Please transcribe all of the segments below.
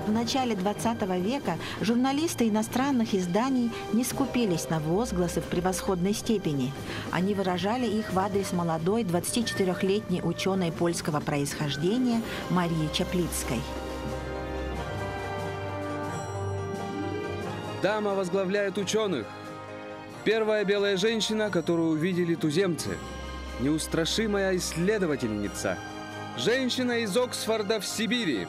В начале 20 века журналисты иностранных изданий не скупились на возгласы в превосходной степени. Они выражали их в адрес молодой 24-летней ученой польского происхождения Марии Чаплицкой. Дама возглавляет ученых. Первая белая женщина, которую увидели туземцы. Неустрашимая исследовательница. Женщина из Оксфорда в Сибири.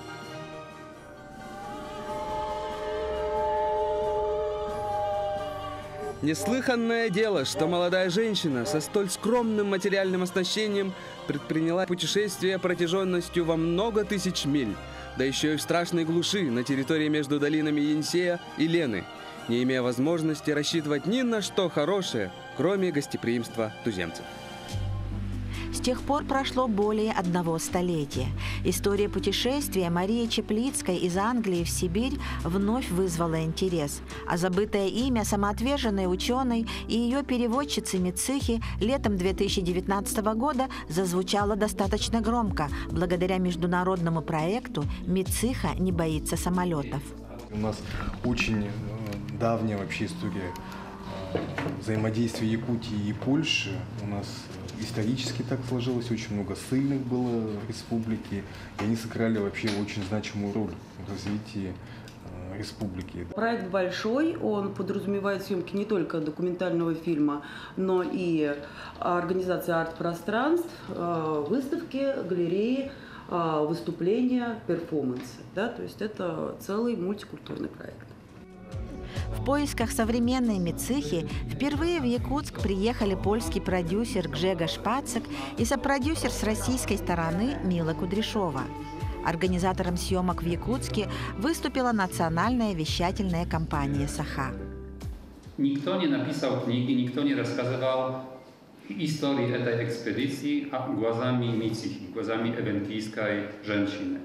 Неслыханное дело, что молодая женщина со столь скромным материальным оснащением предприняла путешествие протяженностью во много тысяч миль, да еще и в страшной глуши на территории между долинами Енисея и Лены, не имея возможности рассчитывать ни на что хорошее, кроме гостеприимства туземцев. С тех пор прошло более 1 столетия. История путешествия Марии Чаплицкой из Англии в Сибирь вновь вызвала интерес, а забытое имя самоотверженной ученой и ее переводчицы Мицихи летом 2019 года зазвучало достаточно громко благодаря международному проекту «Мициха не боится самолетов». У нас очень давняя вообще история взаимодействия Якутии и Польши. У нас исторически так сложилось, очень много ссыльных было в республике, и они сыграли вообще очень значимую роль в развитии республики. Проект большой, он подразумевает съемки не только документального фильма, но и организация арт-пространств, выставки, галереи, выступления, перформансы. Да? То есть это целый мультикультурный проект. В поисках современной Мицихи впервые в Якутск приехали польский продюсер Гжегош Пацик и сопродюсер с российской стороны Мила Кудряшова. Организатором съемок в Якутске выступила национальная вещательная компания «Саха». Никто не написал книги, никто не рассказывал истории этой экспедиции глазами Мицихи, глазами эвенкийской женщины.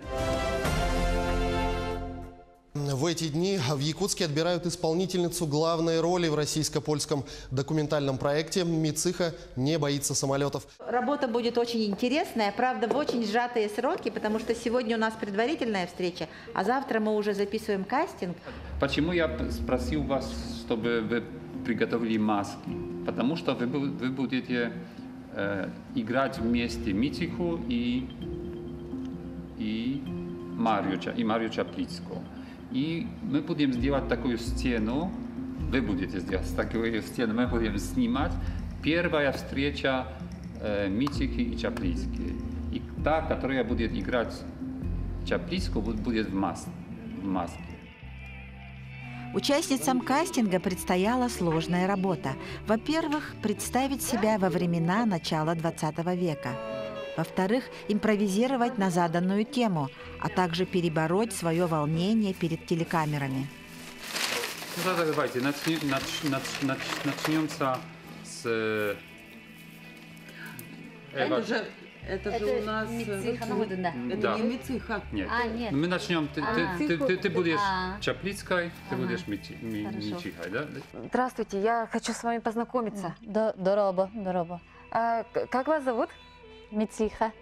В эти дни в Якутске отбирают исполнительницу главной роли в российско-польском документальном проекте «Мициха не боится самолетов». Работа будет очень интересная, правда, в очень сжатые сроки, потому что сегодня у нас предварительная встреча, а завтра мы уже записываем кастинг. Почему я спросил вас, чтобы вы приготовили маски? Потому что вы будете играть вместе Мициху и Марию Чаплицкую. И мы будем делать такую сцену, вы будете делать такую сцену, мы будем снимать. Первая встреча Мицихи и Чаплицкой. И та, которая будет играть Чаплицкую, будет в маске. Участницам кастинга предстояла сложная работа. Во-первых, представить себя во времена начала 20 века. Во-вторых, импровизировать на заданную тему, а также перебороть свое волнение перед телекамерами. Ну, давайте начнем с... Это же у нас... Мициха, это да. не Мициха. Нет. Нет. Мы начнем. Ты будешь Чаплицкой, ты будешь Хорошо. Мичихой, да? Здравствуйте, я хочу с вами познакомиться. Дороба. Как вас зовут? Мициха.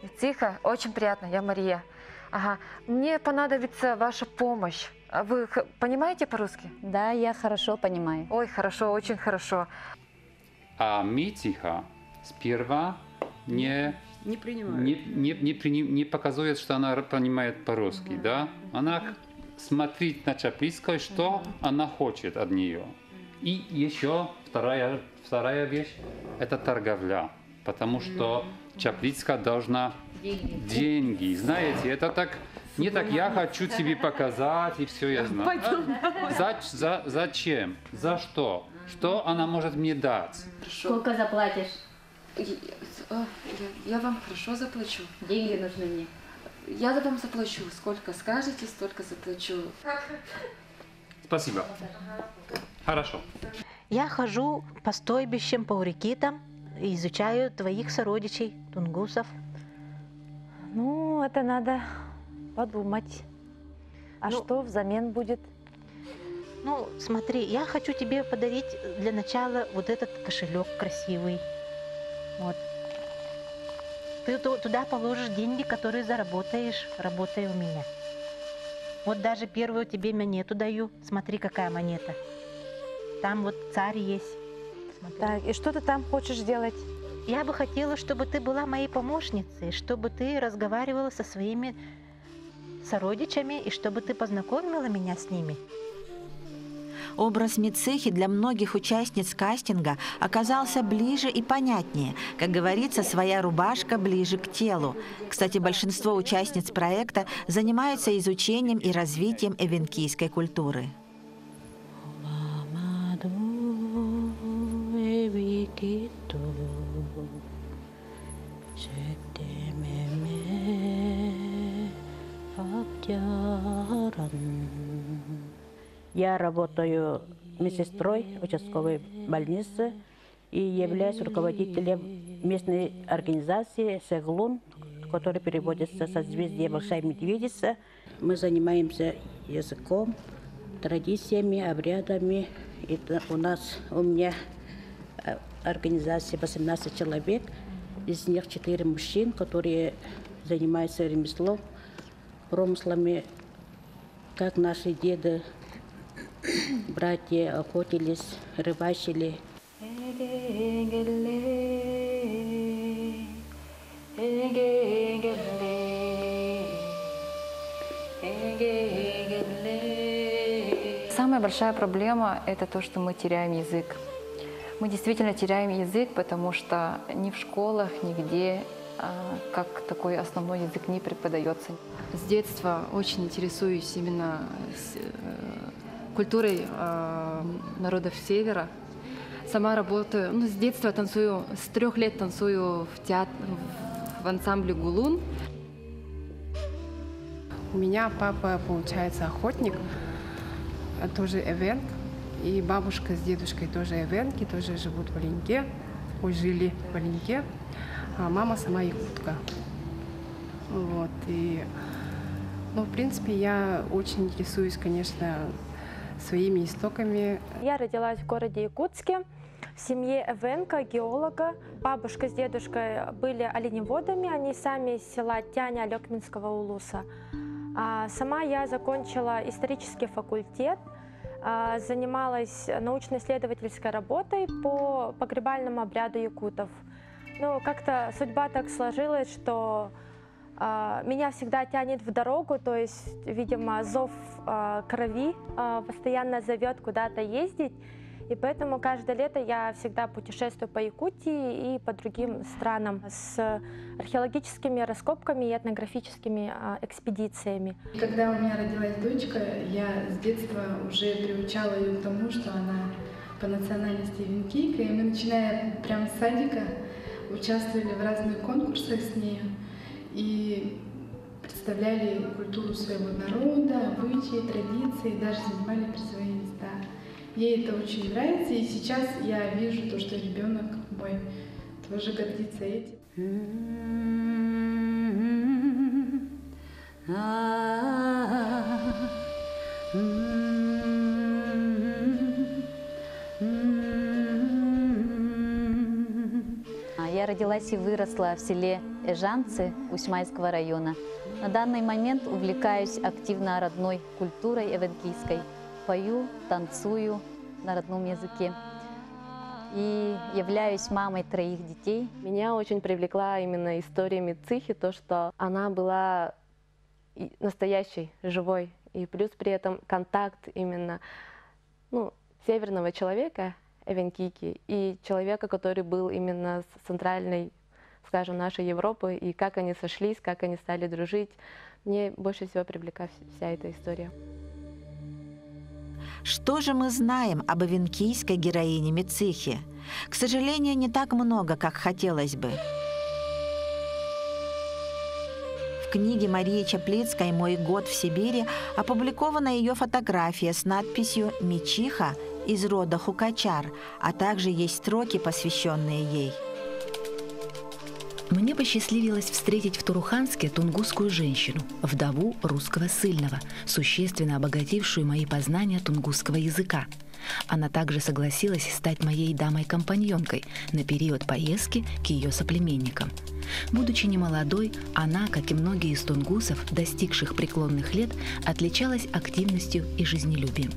Мициха, очень приятно, я Мария. Ага. Мне понадобится ваша помощь. Вы понимаете по-русски? Да, я хорошо понимаю. Ой, хорошо, очень хорошо. А Мичиха сперва не показывает, что она понимает по-русски, да? Она смотрит на Чаплицкую, что она хочет от нее. И еще вторая вещь – это торговля. Потому что Чаплицкая должна деньги. Знаете, это так, не так, я хочу тебе показать, и все я знаю. Зачем? За что? Что она может мне дать? Сколько заплатишь? Я вам хорошо заплачу. Деньги нужны мне. Я вам заплачу. Сколько скажете, столько заплачу. Спасибо. Хорошо. Я хожу по стойбищам, по урикитам, и изучаю твоих сородичей, тунгусов. Ну, это надо подумать. А что взамен будет? Ну, смотри, я хочу тебе подарить для начала вот этот кошелек красивый. Вот. Ты туда положишь деньги, которые заработаешь, работая у меня. Вот даже первую тебе монету даю. Смотри, какая монета. Там вот царь есть. Смотри. Так, и что ты там хочешь делать? Я бы хотела, чтобы ты была моей помощницей, чтобы ты разговаривала со своими сородичами и чтобы ты познакомила меня с ними. Образ Мицихи для многих участниц кастинга оказался ближе и понятнее. Как говорится, своя рубашка ближе к телу. Кстати, большинство участниц проекта занимаются изучением и развитием эвенкийской культуры. Я работаю медсестрой в участковой больнице и являюсь руководителем местной организации «Сеглун», которая переводится «Созвездие Большая Медведица». Мы занимаемся языком, традициями, обрядами. У меня организация 18 человек, из них 4 мужчин, которые занимаются ремеслом, промыслами, как наши деды, братья охотились, рыбачили. Самая большая проблема – это то, что мы теряем язык. Мы действительно теряем язык, потому что ни в школах, нигде как такой основной язык не преподается. С детства очень интересуюсь именно культурой народов Севера. Сама работаю, с детства танцую, с 3 лет танцую в ансамбле «Гулун». У меня папа, получается, охотник, тоже эвенк. И бабушка с дедушкой тоже эвенки, тоже живут в Оленьке, жили в Оленьке. А мама сама якутка. Вот. И, в принципе, я очень интересуюсь, конечно, своими истоками. Я родилась в городе Якутске, в семье эвенка, геолога. Бабушка с дедушкой были оленеводами, они сами из села Тяня Алекминского улуса. Сама я закончила исторический факультет, занималась научно-исследовательской работой по погребальному обряду якутов. Но как-то судьба так сложилась, что меня всегда тянет в дорогу, то есть, видимо, зов крови постоянно зовет куда-то ездить. И поэтому каждое лето я всегда путешествую по Якутии и по другим странам с археологическими раскопками и этнографическими экспедициями. Когда у меня родилась дочка, я с детства уже приучала ее к тому, что она по национальности эвенкийка. И мы, начиная прямо с садика, участвовали в разных конкурсах с ней и представляли культуру своего народа, обычаи, традиции, даже занимали призовые места. Ей это очень нравится, и сейчас я вижу то, что ребенок мой тоже гордится этим. Я родилась и выросла в селе Эжанцы Усьмайского района. На данный момент увлекаюсь активно родной культурой эвенкийской. Пою, танцую на родном языке и являюсь мамой 3 детей. Меня очень привлекла именно история Мицихи, то, что она была настоящей, живой, и плюс при этом контакт именно северного человека, эвенкийки, и человека, который был именно с центральной, скажем, нашей Европы, и как они сошлись, как они стали дружить. Мне больше всего привлекла вся эта история. Что же мы знаем об эвенкийской героине Мицихи? К сожалению, не так много, как хотелось бы. В книге Марии Чаплицкой «Мой год в Сибири» опубликована ее фотография с надписью «Мичиха» из рода Хукачар, а также есть строки, посвященные ей. Мне посчастливилось встретить в Туруханске тунгусскую женщину, вдову русского ссыльного, существенно обогатившую мои познания тунгусского языка. Она также согласилась стать моей дамой-компаньонкой на период поездки к ее соплеменникам. Будучи немолодой, она, как и многие из тунгусов, достигших преклонных лет, отличалась активностью и жизнелюбием.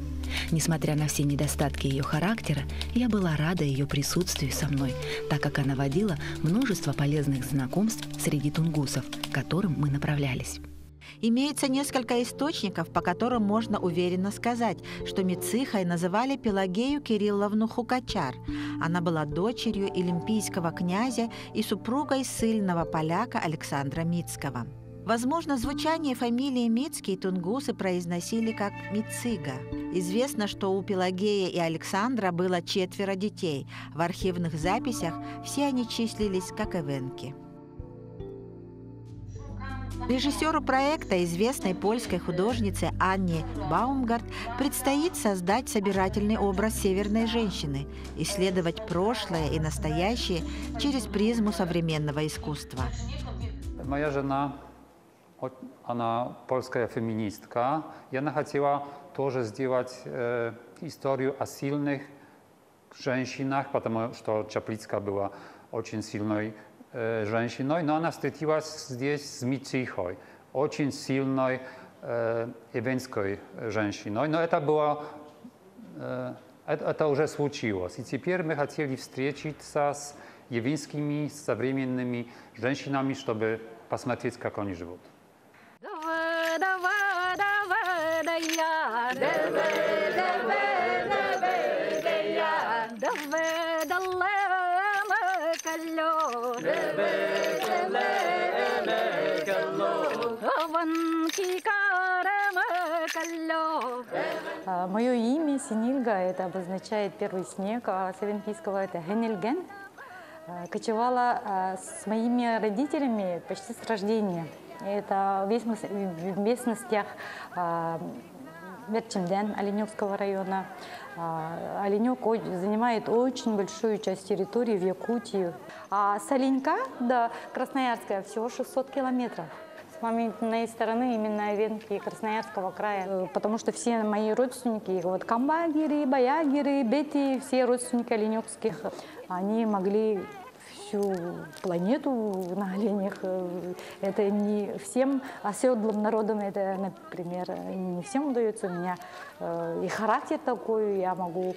Несмотря на все недостатки ее характера, я была рада ее присутствию со мной, так как она водила множество полезных знакомств среди тунгусов, к которым мы направлялись. Имеется несколько источников, по которым можно уверенно сказать, что Мицихой называли Пелагею Кирилловну Хукачар. Она была дочерью олимпийского князя и супругой ссыльного поляка Александра Мицкого. Возможно, звучание фамилии Мицкий тунгусы произносили как Мицига. Известно, что у Пелагеи и Александра было 4 детей. В архивных записях все они числились как эвенки. Режиссеру проекта, известной польской художнице Анне Баумгарт, предстоит создать собирательный образ северной женщины, исследовать прошлое и настоящее через призму современного искусства. Моя жена, она польская феминистка, и она хотела тоже сделать историю о сильных женщинах, потому что Чаплицкая была очень сильной женщиной, но она встретилась здесь с Мицихой, очень сильной эвенской женщиной. Но это было, это уже случилось. И теперь мы хотели встретиться с евинскими современными женщинами, чтобы посмотреть, как они живут. Мое имя Синильга, это обозначает первый снег, а с эвенкийского это Генельген. Кочевала с моими родителями почти с рождения. Это в местностях Мерчемден, Оленёвского района. Оленёк занимает очень большую часть территории в Якутии. А с Оленька до Красноярска всего 600 километров. С маминой стороны именно эвенки Красноярского края. Потому что все мои родственники, вот камбагеры, баягеры, бети, все родственники оленёвских, они могли всю планету на оленях. Это не всем оседлым народам, это, например, не всем удается. У меня и характер такой, я могу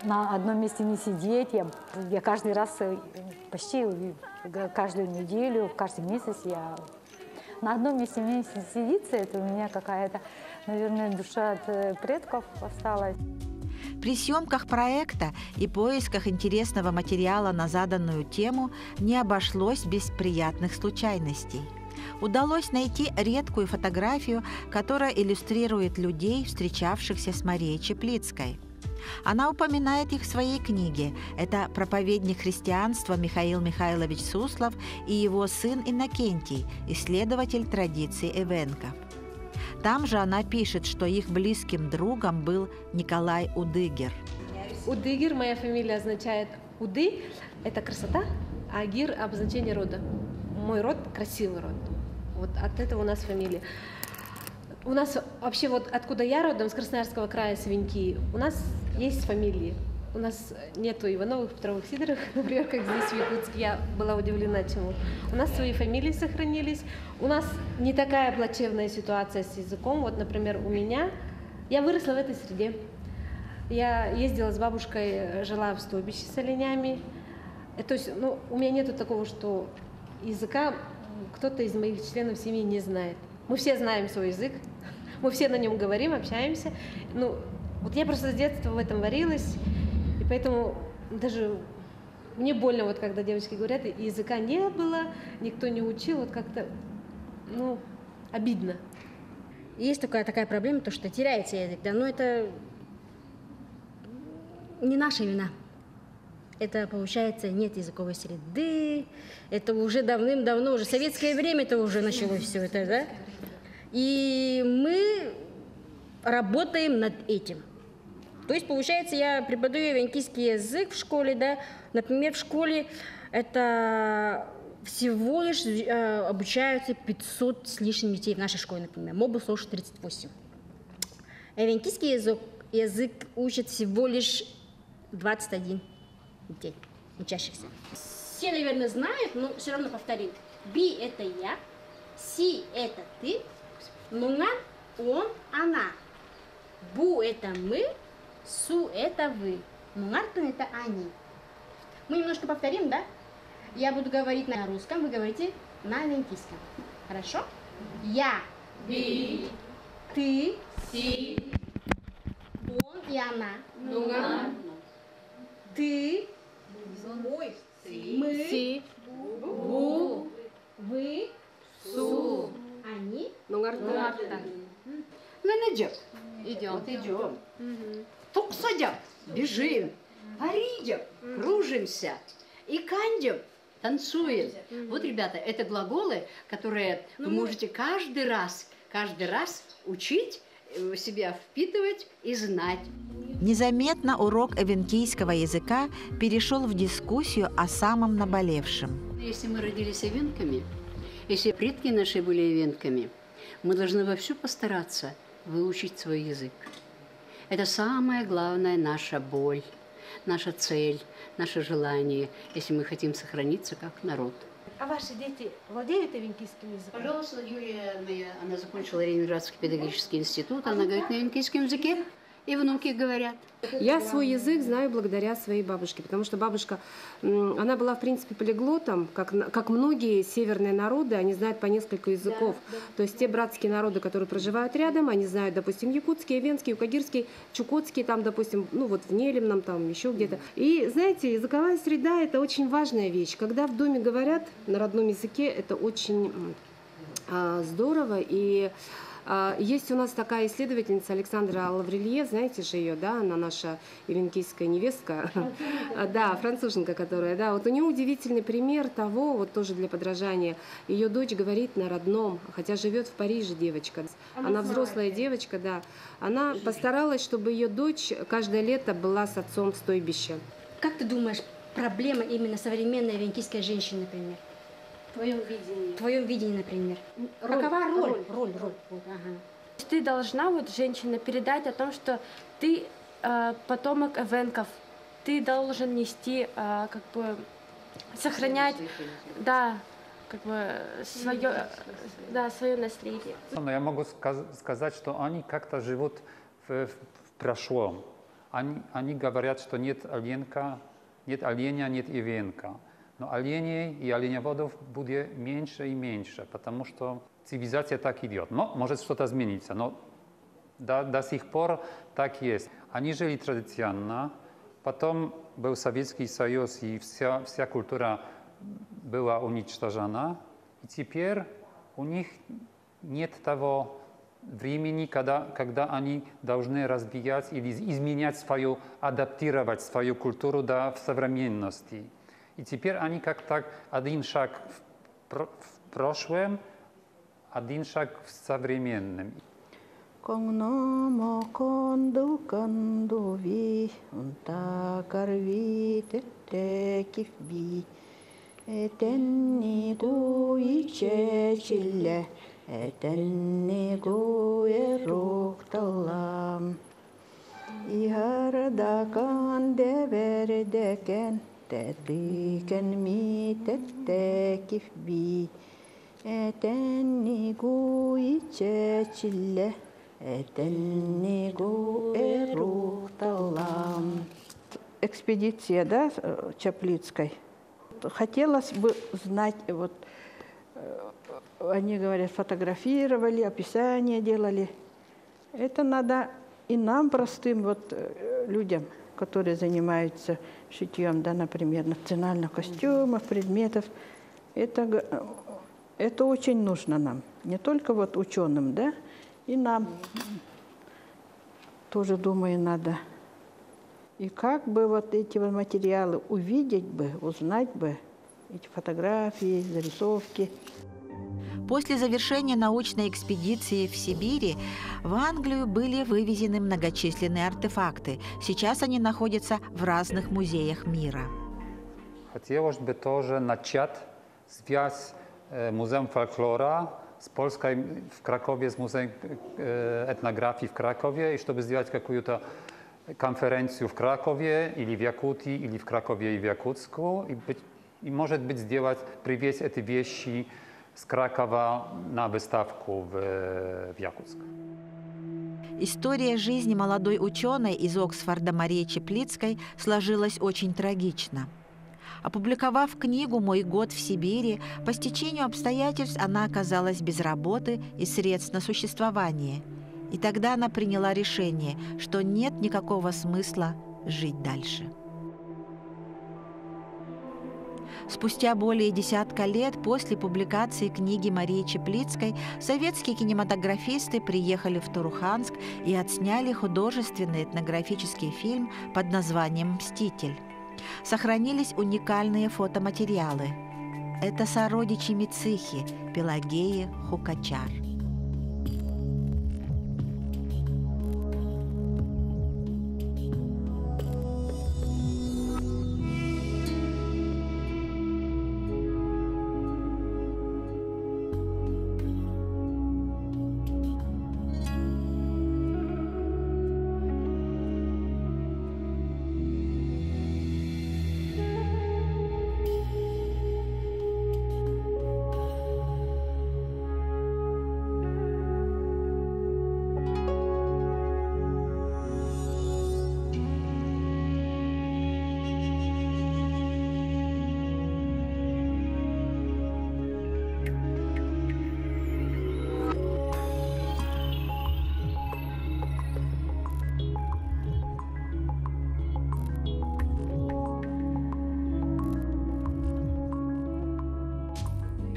на одном месте не сидеть. Я каждый раз, почти каждую неделю, каждый месяц я на одном месте не сидится. Это у меня какая-то, наверное, душа от предков осталась. При съемках проекта и поисках интересного материала на заданную тему не обошлось без приятных случайностей. Удалось найти редкую фотографию, которая иллюстрирует людей, встречавшихся с Марией Чаплицкой. Она упоминает их в своей книге. Это проповедник христианства Михаил Михайлович Суслов и его сын Иннокентий, исследователь традиций эвенков. Там же она пишет, что их близким другом был Николай Удыгер. Удыгер, моя фамилия означает Уды, это красота, а Гир – обозначение рода. Мой род – красивый род. Вот от этого у нас фамилия. У нас вообще вот откуда я родом, с Красноярского края, с Веньки, у нас есть фамилии. У нас нету Ивановых, Петровых, Сидоровых, например, как здесь в Якутске. Я была удивлена чему. У нас свои фамилии сохранились. У нас не такая плачевная ситуация с языком. Вот, например, у меня... Я выросла в этой среде. Я ездила с бабушкой, жила в стойбище с оленями. То есть, ну, у меня нету такого, что языка кто-то из моих членов семьи не знает. Мы все знаем свой язык, мы все на нем говорим, общаемся. Ну, вот я просто с детства в этом варилась. Поэтому даже мне больно, вот когда девочки говорят, языка не было, никто не учил, вот как-то, ну, обидно. Есть такая проблема, то, что теряется язык, да, но это не наша вина. Это, получается, нет языковой среды, это уже давным-давно, уже в советское время это уже началось все это, да. И мы работаем над этим. То есть, получается, я преподаю эвенкийский язык в школе, да, например, в школе это всего лишь обучаются 500 с лишним детей в нашей школе, например, МОБУ 138. Эвенкийский язык язык учат всего лишь 21 детей, учащихся. Все, наверное, знают, но все равно повторим. Би – это я, си – это ты, нунган – он, она. Бу – это мы, су – это вы, нунгартун – это они. Мы немножко повторим, да? Я буду говорить на русском, вы говорите на венкийском. Хорошо? Я, би, ты, си, он и она, нунган, ты, мой, мы, си, бу, вы, су, они, нунгартун. Менеджер. Идем. Идем. Туксадем. Бежим. Паридем. Кружимся. И кандем. Танцуем. Вот, ребята, это глаголы, которые вы можете каждый раз учить, себя впитывать и знать. Незаметно урок эвенкийского языка перешел в дискуссию о самом наболевшем. Если мы родились эвенками, если предки наши были эвенками, мы должны вовсю постараться выучить свой язык. Это самая главная наша боль, наша цель, наше желание, если мы хотим сохраниться как народ. А ваши дети владеют эвенкийским языком? Пожалуйста, Юлия моя, она закончила Ленинградский педагогический институт, она говорит на эвенкийском языке, и внуки говорят. Я свой язык знаю благодаря своей бабушке, потому что бабушка, она была, в принципе, полиглотом, как многие северные народы, они знают по несколько языков. То есть те братские народы, которые проживают рядом, они знают, допустим, якутский, эвенский, юкагирский, чукотский, там, допустим, ну вот в Нелемном, там еще где-то. И, знаете, языковая среда – это очень важная вещь. Когда в доме говорят на родном языке, это очень здорово. И есть у нас такая исследовательница Александра Лаврелье, знаете же ее, да, она наша эвенкийская невестка, да, француженка, которая, да, вот у нее удивительный пример того, вот тоже для подражания, ее дочь говорит на родном, хотя живет в Париже девочка, она взрослая девочка, да, она постаралась, чтобы ее дочь каждое лето была с отцом в стойбище. Как ты думаешь, проблема именно современной эвенкийской женщины, например? В твоем видении. В твоем видении, например. Какова роль? Роль. Вот, ага. Ты должна, вот, женщина, передать о том, что ты потомок эвенков. Ты должен нести, как бы, сохранять, да, как бы, свое наследие. Но я могу сказать, что они как-то живут в прошлом. Они говорят, что нет оленя, нет эвенка. Но оленей и оленеводов будет меньше и меньше, потому что цивилизация так идет. Но может что-то измениться, но до сих пор так есть. Они жили традиционно, потом был Советский Союз, и вся культура была уничтожена. И теперь у них нет того времени, когда они должны развивать или изменять адаптировать свою культуру до современности. И теперь они как так один шаг в прошлом, один шаг в современном. Tätiken miitettekif bi, etennigu itsechille, etennigu eruhtалам. Экспедиция, да, Чаплицкой. Хотелось бы знать, вот, они говорят, фотографировали, описание делали. Это надо и нам, простым вот людям, которые занимаются шитьем, да, например, национальных костюмов, предметов. Это очень нужно нам. Не только вот ученым, да, и нам тоже, думаю, надо. И как бы вот эти вот материалы увидеть бы, узнать бы, эти фотографии, зарисовки. После завершения научной экспедиции в Сибири в Англию были вывезены многочисленные артефакты. Сейчас они находятся в разных музеях мира. Хотелось бы тоже начать связь Музеем фольклора с Польской в Кракове, с музеем этнографии в Кракове, и чтобы сделать какую-то конференцию в Кракове или в Якутии, или в Кракове и в Якутску, и может быть сделать, привезть эти вещи с Кракова на выставку в Якутск. История жизни молодой ученой из Оксфорда Марии Чеплицкой сложилась очень трагично. Опубликовав книгу «Мой год в Сибири», по стечению обстоятельств она оказалась без работы и средств на существование. И тогда она приняла решение, что нет никакого смысла жить дальше. Спустя более десятка лет после публикации книги Марии Чеплицкой советские кинематографисты приехали в Туруханск и отсняли художественный этнографический фильм под названием «Мститель». Сохранились уникальные фотоматериалы. Это сородичи Мицихи, Пелагеи Хукачар.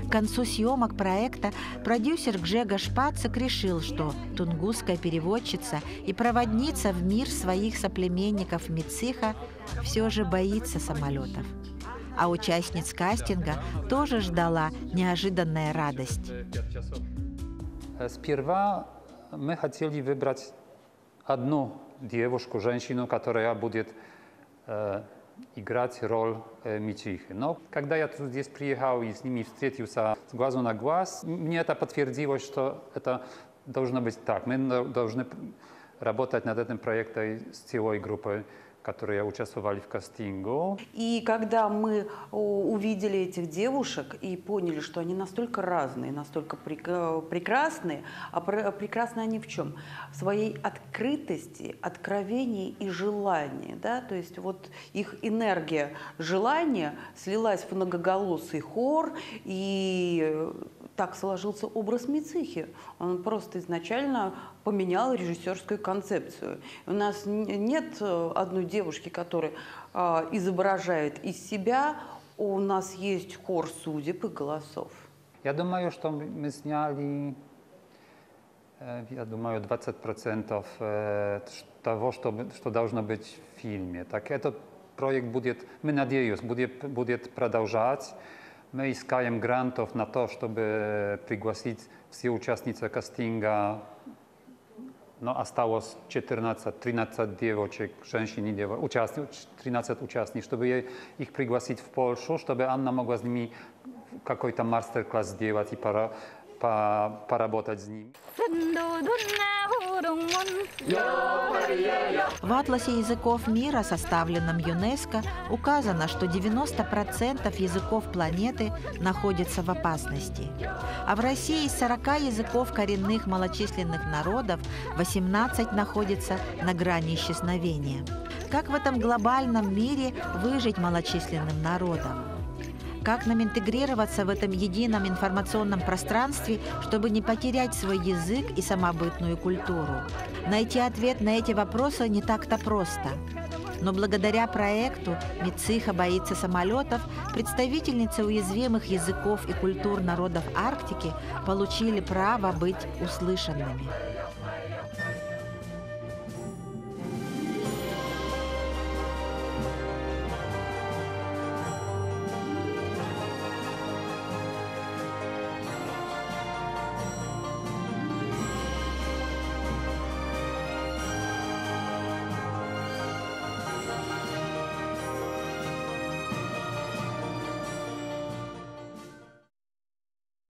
К концу съемок проекта продюсер Гжега Шпацик решил, что тунгусская переводчица и проводница в мир своих соплеменников Мициха все же боится самолетов. А участниц кастинга тоже ждала неожиданная радость. Сперва мы хотели выбрать одну девушку, женщину, которая будет играть роль Мичихи. Но когда я здесь приехал и с ними встретился с глазу на глаз, мне это подтвердилось, что это должно быть так. Мы должны работать над этим проектом с целой группой, которые участвовали в кастингу. И когда мы увидели этих девушек и поняли, что они настолько разные, настолько прекрасные, а прекрасны они в чем? В своей открытости, откровении и желании. Да? То есть вот их энергия желания слилась в многоголосый хор, и так сложился образ Мицихи. Он просто изначально поменял режиссерскую концепцию. У нас нет одной девушки, которая изображает из себя. У нас есть хор судеб и голосов. Я думаю, что мы сняли, 20% того, что должно быть в фильме. Так этот проект будет, мы надеемся, будет продолжать. Мы искаем грантов на то, чтобы пригласить все участницы кастинга. Но осталось 13 девочек, женщин и 13 участников, чтобы их пригласить в Польшу, чтобы Анна могла с ними какой-то мастер-класс сделать и поработать с ними. В атласе языков мира, составленном ЮНЕСКО, указано, что 90% языков планеты находятся в опасности. А в России из 40 языков коренных малочисленных народов 18 находятся на грани исчезновения. Как в этом глобальном мире выжить малочисленным народам? Как нам интегрироваться в этом едином информационном пространстве, чтобы не потерять свой язык и самобытную культуру? Найти ответ на эти вопросы не так-то просто. Но благодаря проекту «Мициха боится самолетов» представительницы уязвимых языков и культур народов Арктики получили право быть услышанными.